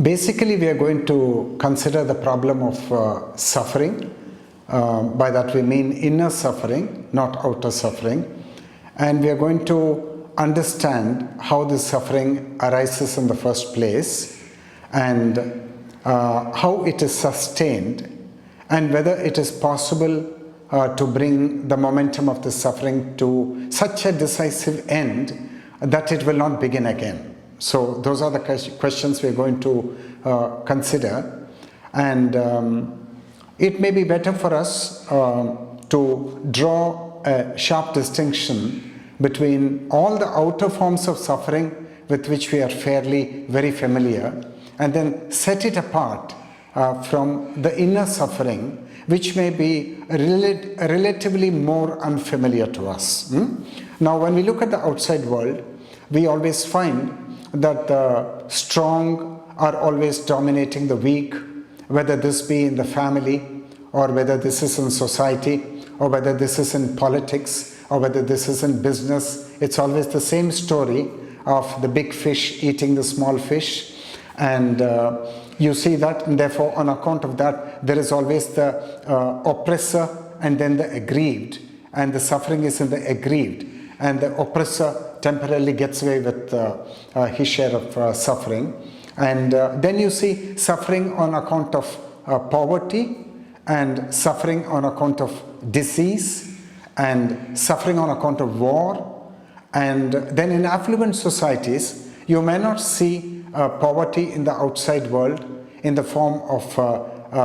Basically, we are going to consider the problem of suffering. By that we mean inner suffering, not outer suffering. And we are going to understand how this suffering arises in the first place, and how it is sustained, and whether it is possible to bring the momentum of the suffering to such a decisive end that it will not begin again. So those are the questions we are going to consider, and it may be better for us to draw a sharp distinction between all the outer forms of suffering with which we are fairly very familiar, and then set it apart from the inner suffering, which may be relatively more unfamiliar to us. Now, when we look at the outside world, we always find that the strong are always dominating the weak, whether this be in the family, or whether this is in society, or whether this is in politics, or whether this is in business. It's always the same story of the big fish eating the small fish. And you see that, and therefore on account of that, there is always the oppressor and then the aggrieved, and the suffering is in the aggrieved, and the oppressor temporarily gets away with his share of suffering. And then you see suffering on account of poverty, and suffering on account of disease, and suffering on account of war. And then in affluent societies, you may not see poverty in the outside world in the form of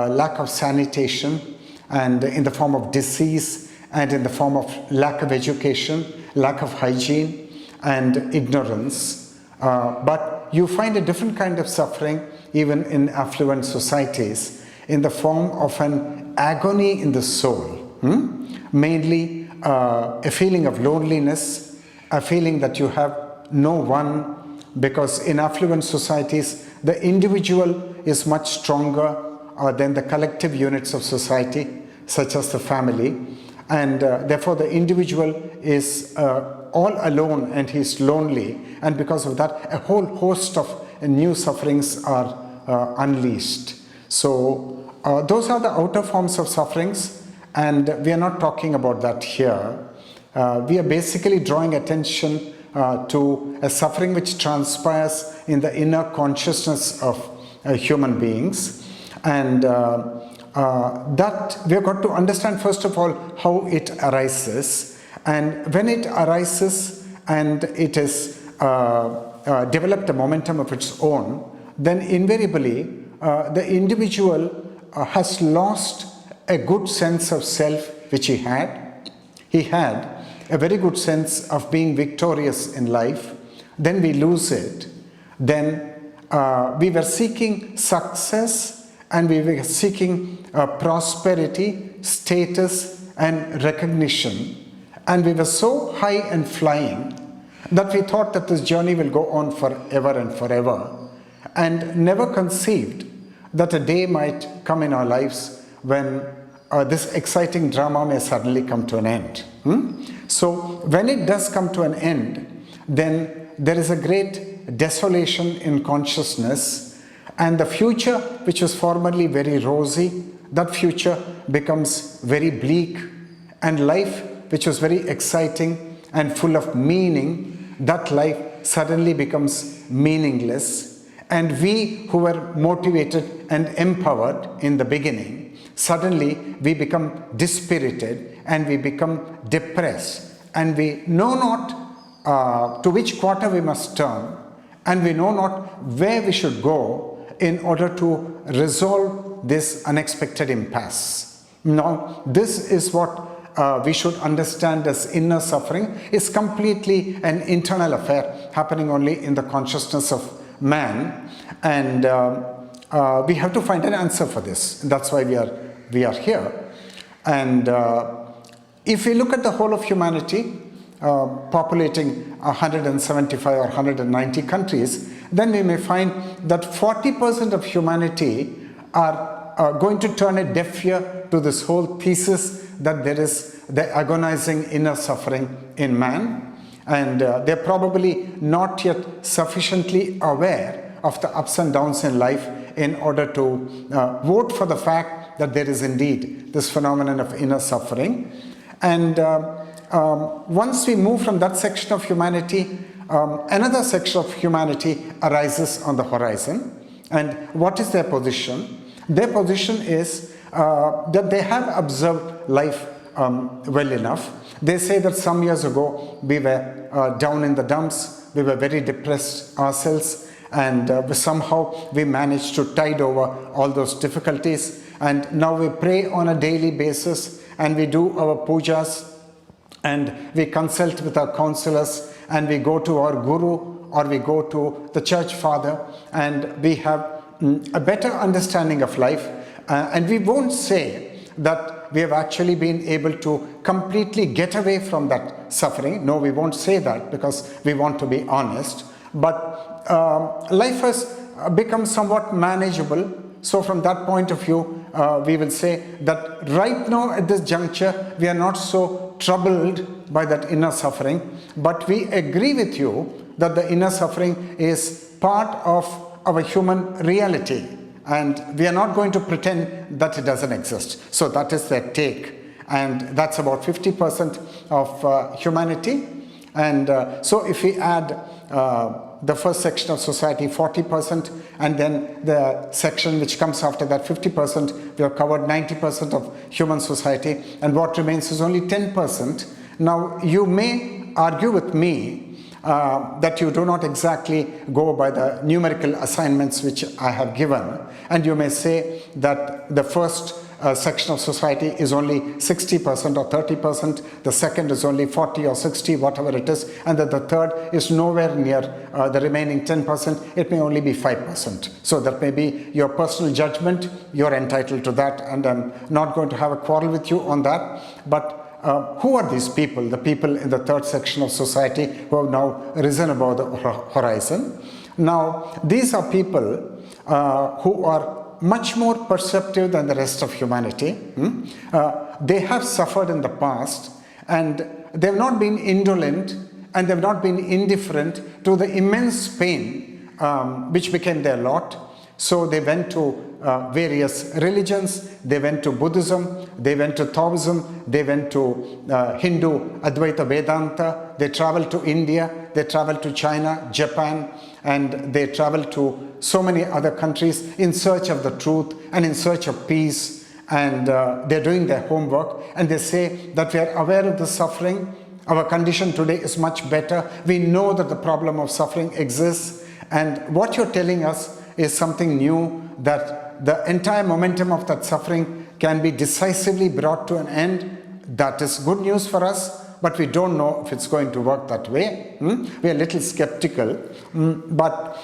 lack of sanitation, and in the form of disease, and in the form of lack of education, lack of hygiene, and ignorance. But you find a different kind of suffering even in affluent societies in the form of an agony in the soul. Mainly a feeling of loneliness, a feeling that you have no one, because in affluent societies the individual is much stronger than the collective units of society, such as the family, and therefore the individual is all alone and he is lonely, and because of that a whole host of new sufferings are unleashed. So those are the outer forms of sufferings, and we are not talking about that here. We are basically drawing attention to a suffering which transpires in the inner consciousness of human beings, and that we have got to understand first of all how it arises. And when it arises and it is developed a momentum of its own, then invariably the individual has lost a good sense of self which he had. He had a very good sense of being victorious in life. Then we lose it. Then we were seeking success, and we were seeking prosperity, status, and recognition. And we were so high and flying that we thought that this journey will go on forever and forever, and never conceived that a day might come in our lives when this exciting drama may suddenly come to an end. So when it does come to an end, then there is a great desolation in consciousness, and the future which was formerly very rosy, that future becomes very bleak, and life which was very exciting and full of meaning, that life suddenly becomes meaningless. And we who were motivated and empowered in the beginning, suddenly we become dispirited and we become depressed, and we know not to which quarter we must turn, and we know not where we should go in order to resolve this unexpected impasse. Now, this is what we should understand as inner suffering. Is completely an internal affair happening only in the consciousness of man, and we have to find an answer for this. That's why we are here. And if we look at the whole of humanity, populating 175 or 190 countries, then we may find that 40% of humanity are going to turn a deaf ear to this whole thesis that there is the agonizing inner suffering in man, and they're probably not yet sufficiently aware of the ups and downs in life in order to vote for the fact that there is indeed this phenomenon of inner suffering. And once we move from that section of humanity, another section of humanity arises on the horizon. And what is their position? Their position is that they have observed life well enough. They say that some years ago we were down in the dumps, we were very depressed ourselves, and somehow we managed to tide over all those difficulties, and now we pray on a daily basis, and we do our pujas, and we consult with our counselors, and we go to our guru, or we go to the church father, and we have a better understanding of life, and we won't say that we have actually been able to completely get away from that suffering. No, we won't say that, because we want to be honest. But life has become somewhat manageable. So from that point of view, we will say that right now at this juncture, we are not so troubled by that inner suffering. But we agree with you that the inner suffering is part of our human reality, and we are not going to pretend that it doesn't exist. So that is their take, and that's about 50% of humanity. And so if we add the first section of society, 40%, and then the section which comes after that, 50%, we have covered 90% of human society, and what remains is only 10%. Now, you may argue with me that you do not exactly go by the numerical assignments which I have given, and you may say that the first section of society is only 60% or 30%, the second is only 40 or 60, whatever it is, and that the third is nowhere near the remaining 10%, it may only be 5%. So that may be your personal judgment, you're entitled to that, and I'm not going to have a quarrel with you on that. But who are these people, the people in the third section of society who have now risen above the horizon? Now, these are people who are much more perceptive than the rest of humanity. They have suffered in the past, and they have not been indolent, and they have not been indifferent to the immense pain which became their lot. So they went to various religions, they went to Buddhism, they went to Taoism, they went to Hindu Advaita Vedanta, they traveled to India, they traveled to China, Japan, and they traveled to so many other countries in search of the truth and in search of peace, and they're doing their homework, and they say that we are aware of the suffering, our condition today is much better, we know that the problem of suffering exists, and what you're telling us is something new, that the entire momentum of that suffering can be decisively brought to an end. That is good news for us, but we don't know if it's going to work that way. We are a little skeptical, but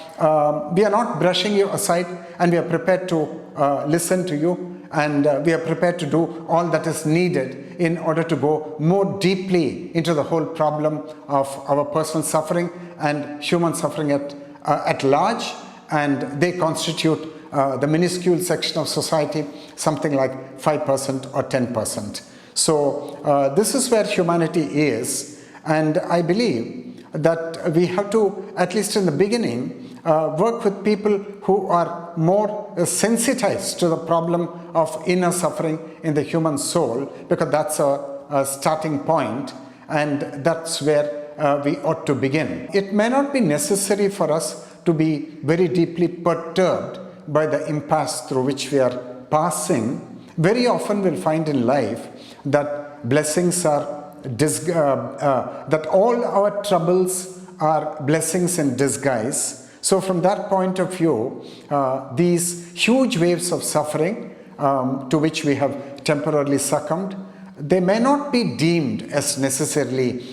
we are not brushing you aside, and we are prepared to listen to you, and we are prepared to do all that is needed in order to go more deeply into the whole problem of our personal suffering and human suffering at large. And they constitute the minuscule section of society, something like 5% or 10%. So this is where humanity is, and I believe that we have to, at least in the beginning, work with people who are more sensitized to the problem of inner suffering in the human soul, because that's a starting point, and that's where we ought to begin. It may not be necessary for us to be very deeply perturbed by the impasse through which we are passing. Very often we'll find in life that blessings are, that all our troubles are blessings in disguise. So from that point of view, these huge waves of suffering to which we have temporarily succumbed, they may not be deemed as necessarily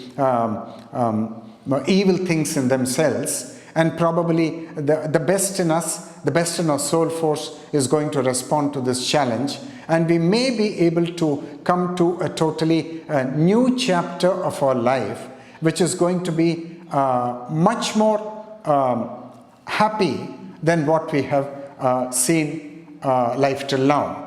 evil things in themselves, and probably the best in us, the best in our soul force is going to respond to this challenge, and we may be able to come to a totally new chapter of our life, which is going to be much more happy than what we have seen life till now.